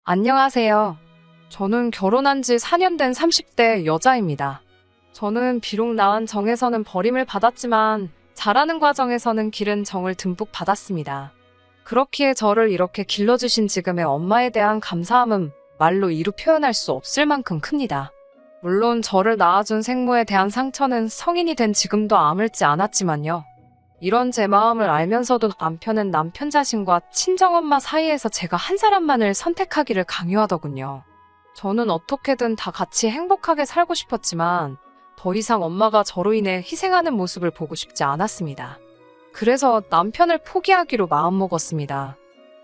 안녕하세요. 저는 결혼한 지 4년 된 30대 여자입니다. 저는 비록 낳은 정에서는 버림을 받았지만 자라는 과정에서는 기른 정을 듬뿍 받았습니다. 그렇기에 저를 이렇게 길러주신 지금의 엄마에 대한 감사함은 말로 이루 표현할 수 없을 만큼 큽니다. 물론 저를 낳아준 생모에 대한 상처는 성인이 된 지금도 아물지 않았지만요. 이런 제 마음을 알면서도 남편은 남편 자신과 친정엄마 사이에서 제가 한 사람만을 선택하기를 강요하더군요. 저는 어떻게든 다 같이 행복하게 살고 싶었지만 더 이상 엄마가 저로 인해 희생하는 모습을 보고 싶지 않았습니다. 그래서 남편을 포기하기로 마음먹었습니다.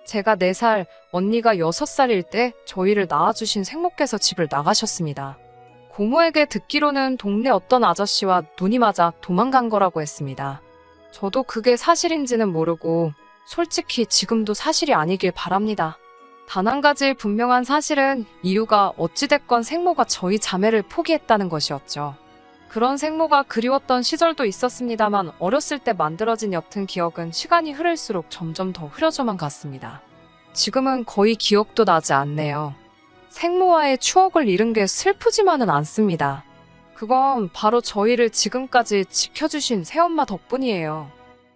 제가 4살, 언니가 6살일 때 저희를 낳아주신 생모께서 집을 나가셨습니다. 고모에게 듣기로는 동네 어떤 아저씨와 눈이 맞아 도망간 거라고 했습니다. 저도 그게 사실인지는 모르고 솔직히 지금도 사실이 아니길 바랍니다. 단 한 가지 분명한 사실은 이유가 어찌됐건 생모가 저희 자매를 포기했다는 것이었죠. 그런 생모가 그리웠던 시절도 있었습니다만 어렸을 때 만들어진 옅은 기억은 시간이 흐를수록 점점 더 흐려져만 갔습니다. 지금은 거의 기억도 나지 않네요. 생모와의 추억을 잃은 게 슬프지만은 않습니다. 그건 바로 저희를 지금까지 지켜주신 새엄마 덕분이에요.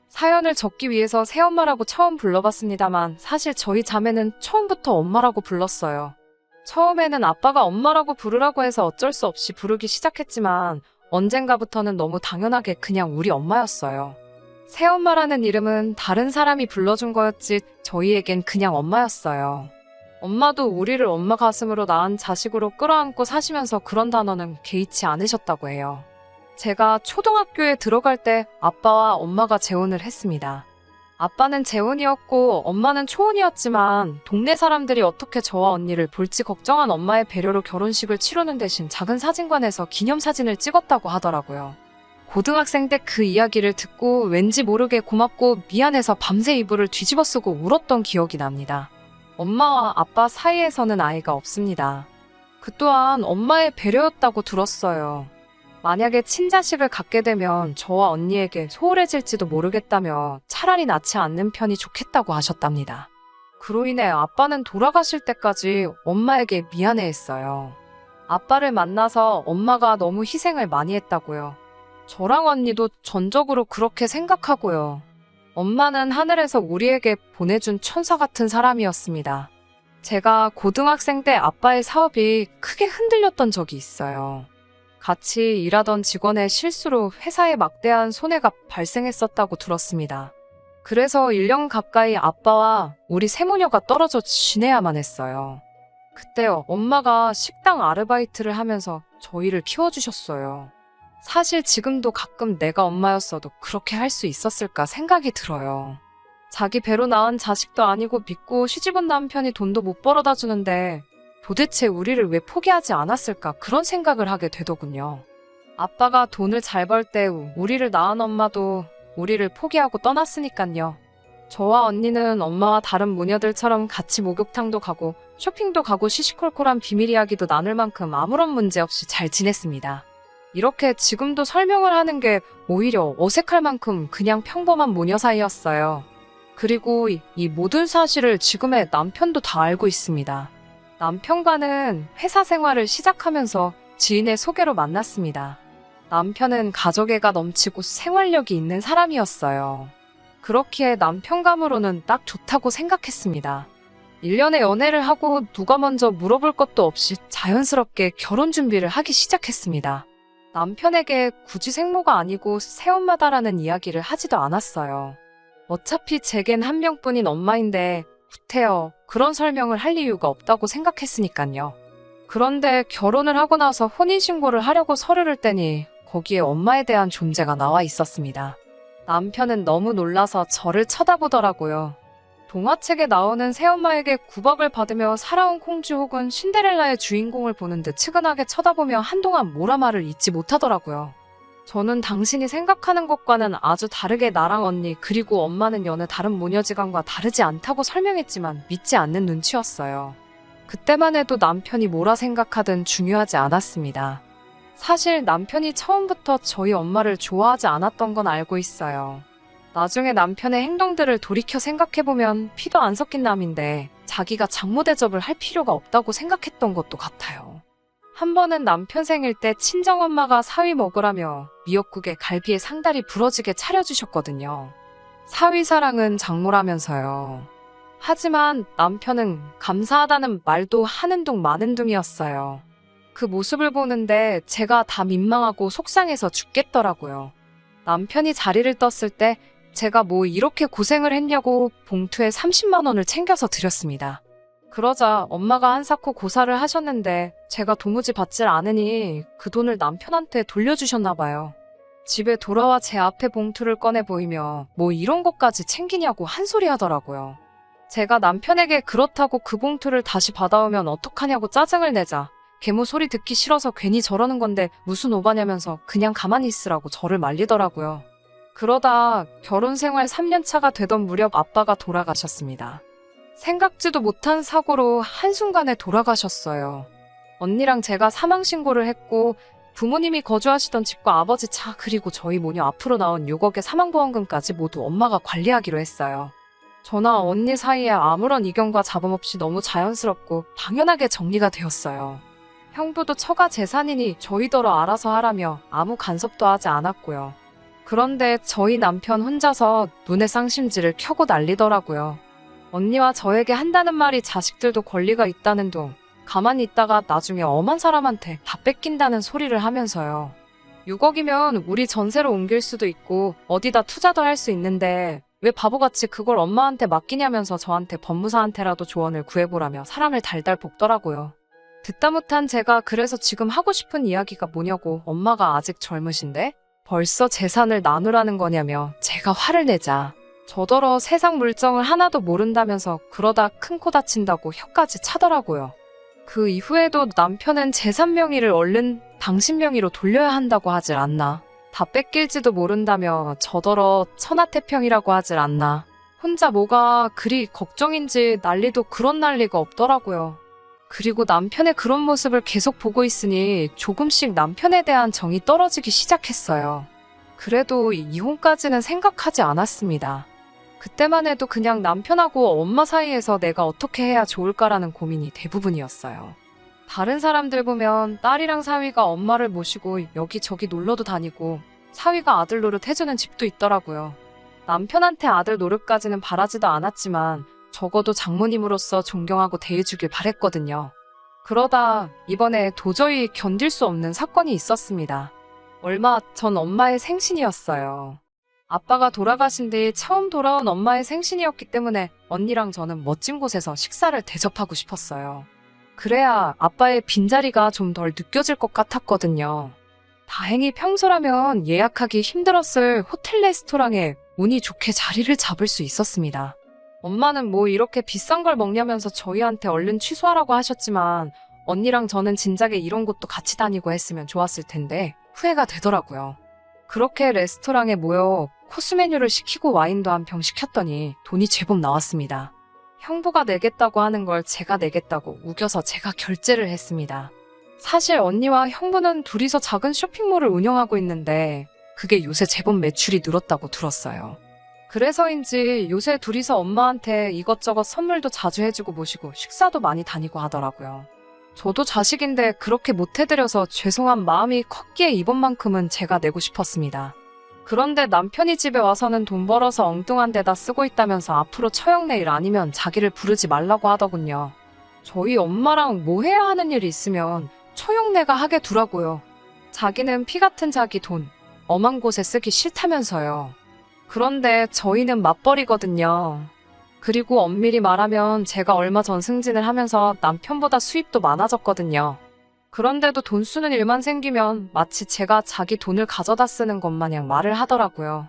사연을 적기 위해서 새엄마라고 처음 불러봤습니다만 사실 저희 자매는 처음부터 엄마라고 불렀어요. 처음에는 아빠가 엄마라고 부르라고 해서 어쩔 수 없이 부르기 시작했지만 언젠가부터는 너무 당연하게 그냥 우리 엄마였어요. 새엄마라는 이름은 다른 사람이 불러준 거였지 저희에겐 그냥 엄마였어요. 엄마도 우리를 엄마 가슴으로 낳은 자식으로 끌어안고 사시면서 그런 단어는 개의치 않으셨다고 해요. 제가 초등학교에 들어갈 때 아빠와 엄마가 재혼을 했습니다. 아빠는 재혼이었고 엄마는 초혼이었지만 동네 사람들이 어떻게 저와 언니를 볼지 걱정한 엄마의 배려로 결혼식을 치르는 대신 작은 사진관에서 기념사진을 찍었다고 하더라고요. 고등학생 때 그 이야기를 듣고 왠지 모르게 고맙고 미안해서 밤새 이불을 뒤집어 쓰고 울었던 기억이 납니다. 엄마와 아빠 사이에서는 아이가 없습니다. 그 또한 엄마의 배려였다고 들었어요. 만약에 친자식을 갖게 되면 저와 언니에게 소홀해질지도 모르겠다며 차라리 낳지 않는 편이 좋겠다고 하셨답니다. 그로 인해 아빠는 돌아가실 때까지 엄마에게 미안해했어요. 아빠를 만나서 엄마가 너무 희생을 많이 했다고요. 저랑 언니도 전적으로 그렇게 생각하고요. 엄마는 하늘에서 우리에게 보내준 천사 같은 사람이었습니다. 제가 고등학생 때 아빠의 사업이 크게 흔들렸던 적이 있어요. 같이 일하던 직원의 실수로 회사에 막대한 손해가 발생했었다고 들었습니다. 그래서 1년 가까이 아빠와 우리 세모녀가 떨어져 지내야만 했어요. 그때 엄마가 식당 아르바이트를 하면서 저희를 키워주셨어요. 사실 지금도 가끔 내가 엄마였어도 그렇게 할 수 있었을까 생각이 들어요. 자기 배로 낳은 자식도 아니고 믿고 시집온 남편이 돈도 못 벌어다 주는데 도대체 우리를 왜 포기하지 않았을까 그런 생각을 하게 되더군요. 아빠가 돈을 잘 벌 때 우리를 낳은 엄마도 우리를 포기하고 떠났으니깐요. 저와 언니는 엄마와 다른 모녀들처럼 같이 목욕탕도 가고 쇼핑도 가고 시시콜콜한 비밀 이야기도 나눌 만큼 아무런 문제 없이 잘 지냈습니다. 이렇게 지금도 설명을 하는 게 오히려 어색할 만큼 그냥 평범한 모녀 사이였어요. 그리고 이 모든 사실을 지금의 남편도 다 알고 있습니다. 남편과는 회사 생활을 시작하면서 지인의 소개로 만났습니다. 남편은 가족애가 넘치고 생활력이 있는 사람이었어요. 그렇기에 남편감으로는 딱 좋다고 생각했습니다. 1년의 연애를 하고 누가 먼저 물어볼 것도 없이 자연스럽게 결혼 준비를 하기 시작했습니다. 남편에게 굳이 생모가 아니고 새엄마다라는 이야기를 하지도 않았어요. 어차피 제겐 한 명뿐인 엄마인데 구태여 그런 설명을 할 이유가 없다고 생각했으니깐요. 그런데 결혼을 하고 나서 혼인신고를 하려고 서류를 떼니 거기에 엄마에 대한 존재가 나와 있었습니다. 남편은 너무 놀라서 저를 쳐다보더라고요. 동화책에 나오는 새엄마에게 구박을 받으며 살아온 공주 혹은 신데렐라의 주인공을 보는 듯 측은하게 쳐다보며 한동안 모라말을 잊지 못하더라고요. 저는 당신이 생각하는 것과는 아주 다르게 나랑 언니 그리고 엄마는 여느 다른 모녀지간과 다르지 않다고 설명했지만 믿지 않는 눈치였어요. 그때만 해도 남편이 뭐라 생각하든 중요하지 않았습니다. 사실 남편이 처음부터 저희 엄마를 좋아하지 않았던 건 알고 있어요. 나중에 남편의 행동들을 돌이켜 생각해보면 피도 안 섞인 남인데 자기가 장모 대접을 할 필요가 없다고 생각했던 것도 같아요. 한 번은 남편 생일 때 친정엄마가 사위 먹으라며 미역국에 갈비에 상다리 부러지게 차려주셨거든요. 사위 사랑은 장모라면서요. 하지만 남편은 감사하다는 말도 하는 둥 마는 둥이었어요. 그 모습을 보는데 제가 다 민망하고 속상해서 죽겠더라고요. 남편이 자리를 떴을 때 제가 뭐 이렇게 고생을 했냐고 봉투에 30만 원을 챙겨서 드렸습니다. 그러자 엄마가 한사코 고사를 하셨는데 제가 도무지 받질 않으니 그 돈을 남편한테 돌려주셨나 봐요. 집에 돌아와 제 앞에 봉투를 꺼내 보이며 뭐 이런 것까지 챙기냐고 한 소리 하더라고요. 제가 남편에게 그렇다고 그 봉투를 다시 받아오면 어떡하냐고 짜증을 내자 계모 소리 듣기 싫어서 괜히 저러는 건데 무슨 오바냐면서 그냥 가만히 있으라고 저를 말리더라고요. 그러다 결혼 생활 3년 차가 되던 무렵 아빠가 돌아가셨습니다. 생각지도 못한 사고로 한순간에 돌아가셨어요. 언니랑 제가 사망신고를 했고 부모님이 거주하시던 집과 아버지 차 그리고 저희 모녀 앞으로 나온 6억의 사망보험금까지 모두 엄마가 관리하기로 했어요. 저나 언니 사이에 아무런 이견과 잡음 없이 너무 자연스럽고 당연하게 정리가 되었어요. 형부도 처가 재산이니 저희더러 알아서 하라며 아무 간섭도 하지 않았고요. 그런데 저희 남편 혼자서 눈에 쌍심지를 켜고 난리더라고요. 언니와 저에게 한다는 말이 자식들도 권리가 있다는 둥 가만히 있다가 나중에 엄한 사람한테 다 뺏긴다는 소리를 하면서요. 6억이면 우리 전세로 옮길 수도 있고 어디다 투자도 할 수 있는데 왜 바보같이 그걸 엄마한테 맡기냐면서 저한테 법무사한테라도 조언을 구해보라며 사람을 달달 볶더라고요. 듣다 못한 제가 그래서 지금 하고 싶은 이야기가 뭐냐고 엄마가 아직 젊으신데 벌써 재산을 나누라는 거냐며 제가 화를 내자 저더러 세상 물정을 하나도 모른다면서 그러다 큰 코 다친다고 혀까지 차더라고요. 그 이후에도 남편은 재산 명의를 얼른 당신 명의로 돌려야 한다고 하질 않나. 다 뺏길지도 모른다며 저더러 천하태평이라고 하질 않나. 혼자 뭐가 그리 걱정인지 난리도 그런 난리가 없더라고요. 그리고 남편의 그런 모습을 계속 보고 있으니 조금씩 남편에 대한 정이 떨어지기 시작했어요. 그래도 이혼까지는 생각하지 않았습니다. 그때만 해도 그냥 남편하고 엄마 사이에서 내가 어떻게 해야 좋을까라는 고민이 대부분이었어요. 다른 사람들 보면 딸이랑 사위가 엄마를 모시고 여기저기 놀러도 다니고 사위가 아들 노릇 해주는 집도 있더라고요. 남편한테 아들 노릇까지는 바라지도 않았지만 적어도 장모님으로서 존경하고 대해주길 바랬거든요. 그러다 이번에 도저히 견딜 수 없는 사건이 있었습니다. 얼마 전 엄마의 생신이었어요. 아빠가 돌아가신 뒤 처음 돌아온 엄마의 생신이었기 때문에 언니랑 저는 멋진 곳에서 식사를 대접하고 싶었어요. 그래야 아빠의 빈자리가 좀 덜 느껴질 것 같았거든요. 다행히 평소라면 예약하기 힘들었을 호텔 레스토랑에 운이 좋게 자리를 잡을 수 있었습니다. 엄마는 뭐 이렇게 비싼 걸 먹냐면서 저희한테 얼른 취소하라고 하셨지만 언니랑 저는 진작에 이런 곳도 같이 다니고 했으면 좋았을 텐데 후회가 되더라고요. 그렇게 레스토랑에 모여 코스 메뉴를 시키고 와인도 한 병 시켰더니 돈이 제법 나왔습니다. 형부가 내겠다고 하는 걸 제가 내겠다고 우겨서 제가 결제를 했습니다. 사실 언니와 형부는 둘이서 작은 쇼핑몰을 운영하고 있는데 그게 요새 제법 매출이 늘었다고 들었어요. 그래서인지 요새 둘이서 엄마한테 이것저것 선물도 자주 해주고 모시고 식사도 많이 다니고 하더라고요. 저도 자식인데 그렇게 못해드려서 죄송한 마음이 컸기에 이번만큼은 제가 내고 싶었습니다. 그런데 남편이 집에 와서는 돈 벌어서 엉뚱한 데다 쓰고 있다면서 앞으로 처형내일 아니면 자기를 부르지 말라고 하더군요. 저희 엄마랑 뭐 해야 하는 일이 있으면 처형내가 하게 두라고요. 자기는 피 같은 자기 돈 엄한 곳에 쓰기 싫다면서요. 그런데 저희는 맞벌이거든요. 그리고 엄밀히 말하면 제가 얼마 전 승진을 하면서 남편보다 수입도 많아졌거든요. 그런데도 돈 쓰는 일만 생기면 마치 제가 자기 돈을 가져다 쓰는 것 마냥 말을 하더라고요.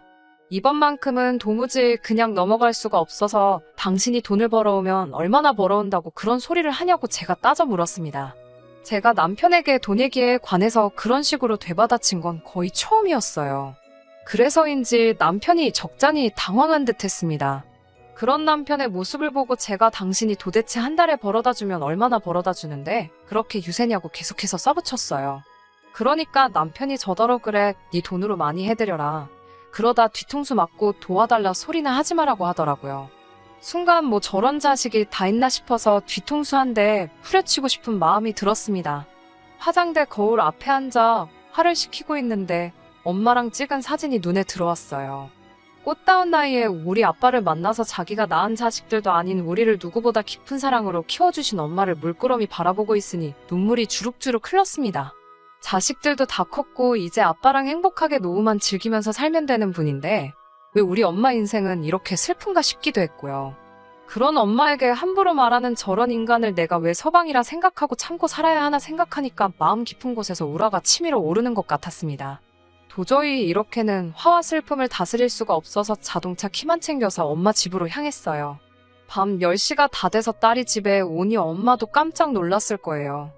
이번만큼은 도무지 그냥 넘어갈 수가 없어서 당신이 돈을 벌어오면 얼마나 벌어온다고 그런 소리를 하냐고 제가 따져 물었습니다. 제가 남편에게 돈 얘기에 관해서 그런 식으로 되받아친 건 거의 처음이었어요. 그래서인지 남편이 적잖이 당황한 듯 했습니다. 그런 남편의 모습을 보고 제가 당신이 도대체 한 달에 벌어다 주면 얼마나 벌어다 주는데 그렇게 유세냐고 계속해서 써붙였어요. 그러니까 남편이 저더러 그래 네 돈으로 많이 해드려라. 그러다 뒤통수 맞고 도와달라 소리나 하지 마라고 하더라고요. 순간 뭐 저런 자식이 다 있나 싶어서 뒤통수 한 대 후려치고 싶은 마음이 들었습니다. 화장대 거울 앞에 앉아 화를 시키고 있는데 엄마랑 찍은 사진이 눈에 들어왔어요. 꽃다운 나이에 우리 아빠를 만나서 자기가 낳은 자식들도 아닌 우리를 누구보다 깊은 사랑으로 키워주신 엄마를 물끄러미 바라보고 있으니 눈물이 주룩주룩 흘렀습니다. 자식들도 다 컸고 이제 아빠랑 행복하게 노후만 즐기면서 살면 되는 분인데 왜 우리 엄마 인생은 이렇게 슬픈가 싶기도 했고요. 그런 엄마에게 함부로 말하는 저런 인간을 내가 왜 서방이라 생각하고 참고 살아야 하나 생각하니까 마음 깊은 곳에서 우라가 치밀어 오르는 것 같았습니다. 도저히 이렇게는 화와 슬픔을 다스릴 수가 없어서 자동차 키만 챙겨서 엄마 집으로 향했어요. 밤 10시가 다 돼서 딸이 집에 오니 엄마도 깜짝 놀랐을 거예요.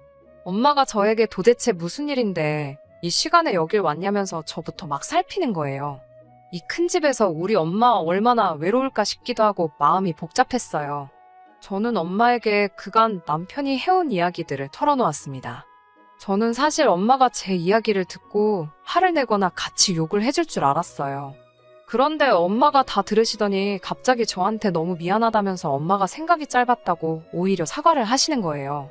엄마가 저에게 도대체 무슨 일인데 이 시간에 여길 왔냐면서 저부터 막 살피는 거예요. 이 큰 집에서 우리 엄마 얼마나 외로울까 싶기도 하고 마음이 복잡했어요. 저는 엄마에게 그간 남편이 해온 이야기들을 털어놓았습니다. 저는 사실 엄마가 제 이야기를 듣고 화를 내거나 같이 욕을 해줄 줄 알았어요. 그런데 엄마가 다 들으시더니 갑자기 저한테 너무 미안하다면서 엄마가 생각이 짧았다고 오히려 사과를 하시는 거예요.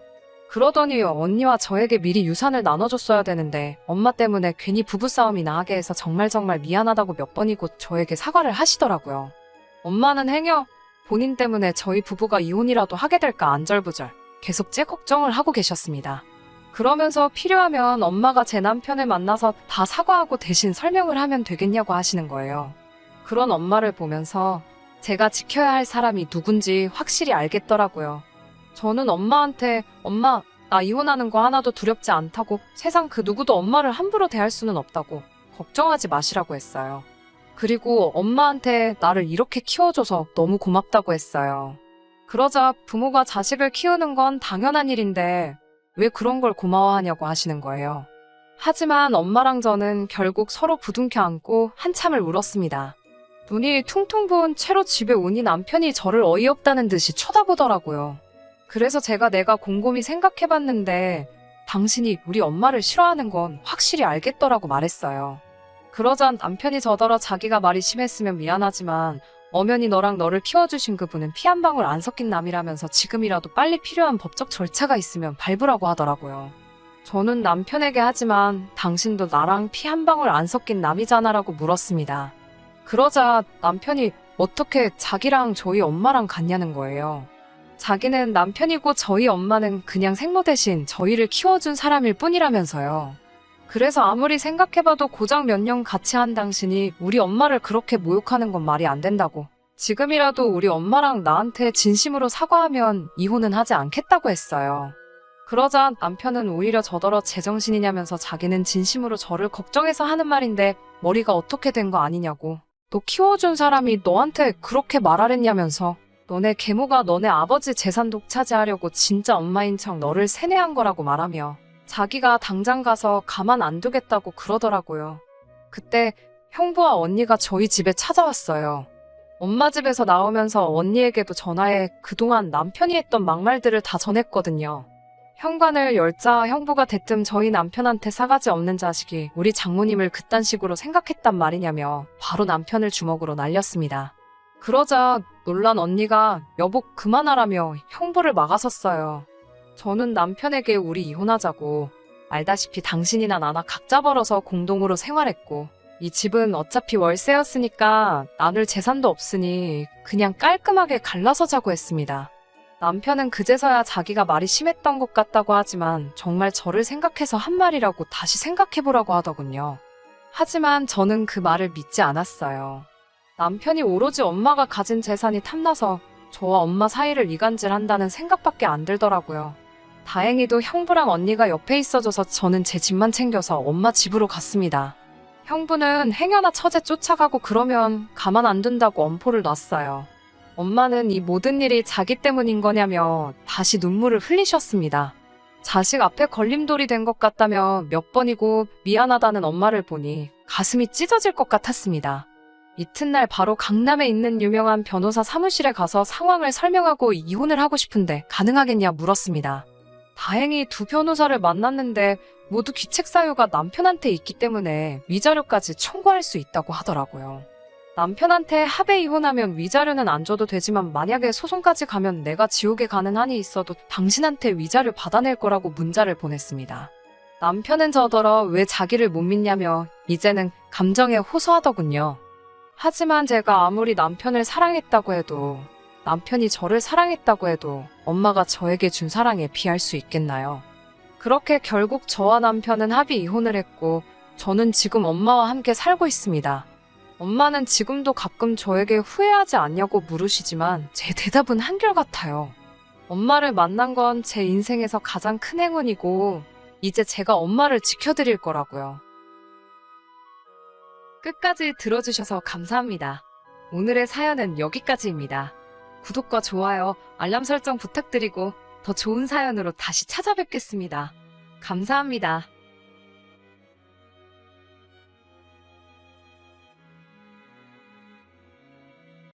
그러더니 언니와 저에게 미리 유산을 나눠줬어야 되는데 엄마 때문에 괜히 부부싸움이나 하게 해서 정말 미안하다고 몇 번이고 저에게 사과를 하시더라고요. 엄마는 행여 본인 때문에 저희 부부가 이혼이라도 하게 될까 안절부절 계속 제 걱정을 하고 계셨습니다. 그러면서 필요하면 엄마가 제 남편을 만나서 다 사과하고 대신 설명을 하면 되겠냐고 하시는 거예요. 그런 엄마를 보면서 제가 지켜야 할 사람이 누군지 확실히 알겠더라고요. 저는 엄마한테 엄마, 나 이혼하는 거 하나도 두렵지 않다고 세상 그 누구도 엄마를 함부로 대할 수는 없다고 걱정하지 마시라고 했어요. 그리고 엄마한테 나를 이렇게 키워줘서 너무 고맙다고 했어요. 그러자 부모가 자식을 키우는 건 당연한 일인데 왜 그런 걸 고마워하냐고 하시는 거예요. 하지만 엄마랑 저는 결국 서로 부둥켜 안고 한참을 울었습니다. 눈이 퉁퉁 부은 채로 집에 오니 남편이 저를 어이없다는 듯이 쳐다보더라고요. 그래서 제가 내가 곰곰이 생각해봤는데 당신이 우리 엄마를 싫어하는 건 확실히 알겠더라고 말했어요. 그러자 남편이 저더러 자기가 말이 심했으면 미안하지만 엄연히 너를 키워주신 그분은 피 한 방울 안 섞인 남이라면서 지금이라도 빨리 필요한 법적 절차가 있으면 밟으라고 하더라고요. 저는 남편에게 하지만 당신도 나랑 피 한 방울 안 섞인 남이잖아라고 물었습니다. 그러자 남편이 어떻게 자기랑 저희 엄마랑 같냐는 거예요. 자기는 남편이고 저희 엄마는 그냥 생모 대신 저희를 키워준 사람일 뿐이라면서요. 그래서 아무리 생각해봐도 고작 몇 년 같이 한 당신이 우리 엄마를 그렇게 모욕하는 건 말이 안 된다고. 지금이라도 우리 엄마랑 나한테 진심으로 사과하면 이혼은 하지 않겠다고 했어요. 그러자 남편은 오히려 저더러 제정신이냐면서 자기는 진심으로 저를 걱정해서 하는 말인데 머리가 어떻게 된 거 아니냐고. 너 키워준 사람이 너한테 그렇게 말하랬냐면서 너네 계모가 너네 아버지 재산 독차지하려고 진짜 엄마인 척 너를 세뇌한 거라고 말하며 자기가 당장 가서 가만 안 두겠다고 그러더라고요. 그때 형부와 언니가 저희 집에 찾아왔어요. 엄마 집에서 나오면서 언니에게도 전화해 그동안 남편이 했던 막말들을 다 전했거든요. 현관을 열자 형부가 대뜸 저희 남편한테 싸가지 없는 자식이 우리 장모님을 그딴 식으로 생각했단 말이냐며 바로 남편을 주먹으로 날렸습니다. 그러자 놀란 언니가 여보 그만하라며 형부를 막아섰어요. 저는 남편에게 우리 이혼하자고 알다시피 당신이나 나나 각자 벌어서 공동으로 생활했고 이 집은 어차피 월세였으니까 나눌 재산도 없으니 그냥 깔끔하게 갈라서 자고 했습니다. 남편은 그제서야 자기가 말이 심했던 것 같다고 하지만 정말 저를 생각해서 한 말이라고 다시 생각해보라고 하더군요. 하지만 저는 그 말을 믿지 않았어요. 남편이 오로지 엄마가 가진 재산이 탐나서 저와 엄마 사이를 이간질한다는 생각밖에 안 들더라고요. 다행히도 형부랑 언니가 옆에 있어줘서 저는 제 집만 챙겨서 엄마 집으로 갔습니다. 형부는 행여나 처제 쫓아가고 그러면 가만 안 둔다고 엄포를 놨어요. 엄마는 이 모든 일이 자기 때문인 거냐며 다시 눈물을 흘리셨습니다. 자식 앞에 걸림돌이 된 것 같다며 몇 번이고 미안하다는 엄마를 보니 가슴이 찢어질 것 같았습니다. 이튿날 바로 강남에 있는 유명한 변호사 사무실에 가서 상황을 설명하고 이혼을 하고 싶은데 가능하겠냐 물었습니다. 다행히 두 변호사를 만났는데 모두 귀책 사유가 남편한테 있기 때문에 위자료까지 청구할 수 있다고 하더라고요. 남편한테 합의 이혼하면 위자료는 안 줘도 되지만 만약에 소송까지 가면 내가 지옥에 가는 한이 있어도 당신한테 위자료 받아낼 거라고 문자를 보냈습니다. 남편은 저더러 왜 자기를 못 믿냐며 이제는 감정에 호소하더군요. 하지만 제가 아무리 남편을 사랑했다고 해도, 남편이 저를 사랑했다고 해도 엄마가 저에게 준 사랑에 비할 수 있겠나요? 그렇게 결국 저와 남편은 합의 이혼을 했고 저는 지금 엄마와 함께 살고 있습니다. 엄마는 지금도 가끔 저에게 후회하지 않냐고 물으시지만 제 대답은 한결같아요. 엄마를 만난 건 제 인생에서 가장 큰 행운이고 이제 제가 엄마를 지켜드릴 거라고요. 끝까지 들어주셔서 감사합니다. 오늘의 사연은 여기까지입니다. 구독과 좋아요, 알람 설정 부탁드리고 더 좋은 사연으로 다시 찾아뵙겠습니다. 감사합니다.